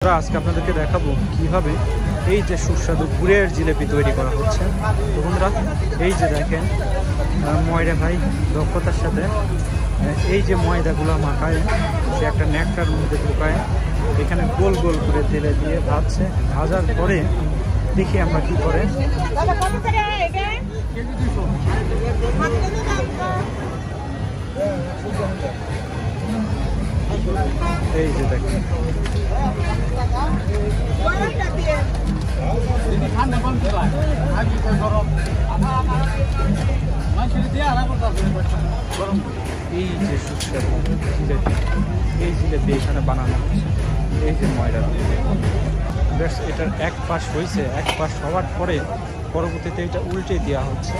আজকে আপনাদেরকে দেখাবো কিভাবে এই যে সুস্বাদু গুড়ের জিলেপি তৈরি করা হচ্ছে। তো বন্ধুরা, এই যে দেখেন ময়দা ভাই দক্ষতার সাথে এই যে ময়দাগুলো মাখায় সে একটা ন্যাকটার মধ্যে ঢুকায় এখানে গোল গোল করে তেলে দিয়ে ভাজছে। ভাজার পরে দেখি আমরা কি করে। এই যে দেখেন এই যে সুস্বাদু জিলেপি, এই জিলেপি এখানে বানানো হচ্ছে এই যে ময়দা। এটার এক পাশ হয়েছে, এক পাশ হওয়ার পরে পরবর্তীতে এটা উল্টে দেওয়া হচ্ছে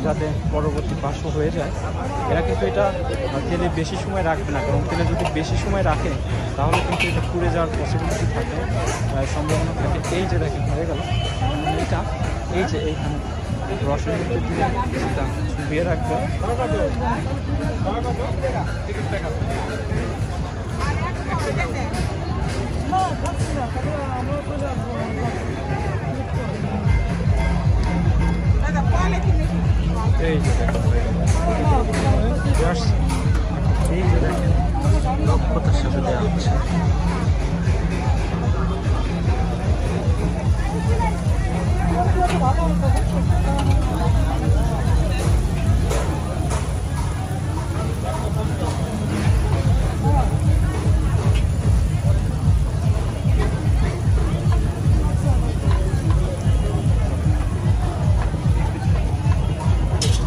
যাতে পরবর্তী পাশও হয়ে যায়। এরা কিন্তু এটা তেলে বেশি সময় রাখবে না, কারণ তেলে যদি বেশি সময় রাখে তাহলে কিন্তু এটা পুড়ে যাওয়ার পসিবিলিটি থাকে, সম্ভাবনা থাকে। এই যে দেখেন হয়ে গেল এটা, এই যে এইখানে রসের মধ্যে দিয়ে এটা চুবিয়ে রাখবে। এই যে দেখেন এই যে দেখেন দক্ষতার সাথে দেওয়া হচ্ছে।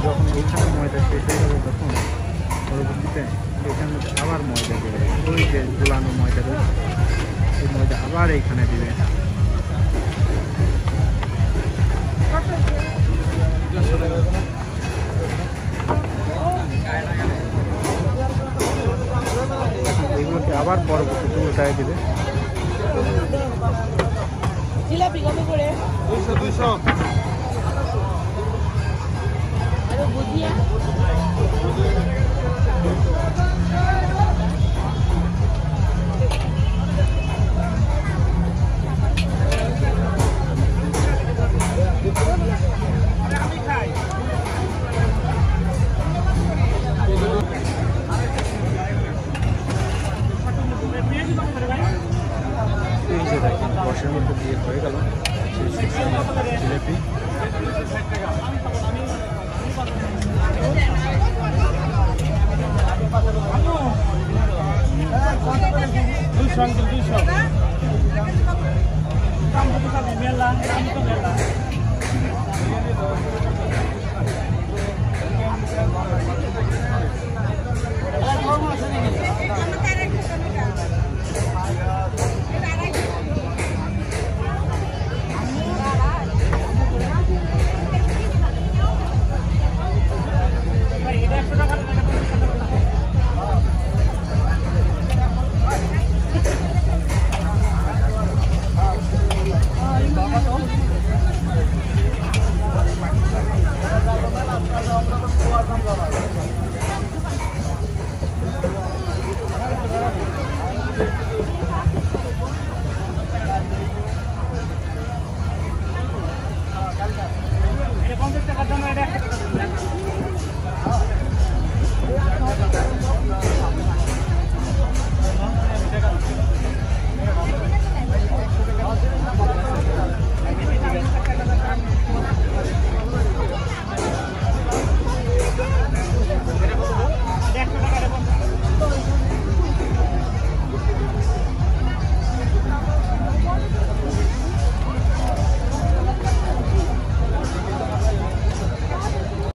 যখন এইখানে ময়দা শেষ হয়ে যাবে তখন পরবর্তীতে এখানে আবার ময়দা দেবে, ওই যে গোলানো ময়দা রয়েছে সেই ময়দা আবার এইখানে দিবে। এগুলোকে আবার পরবর্তীতে উল্টায় দিবে। জিলাপি কত করে? 200 আর বুঝিয়া এই যে দেখেন রসের মধ্যে দিয়ে হয়ে গেল সেই সুস্বাদু জিলেপি। দুশো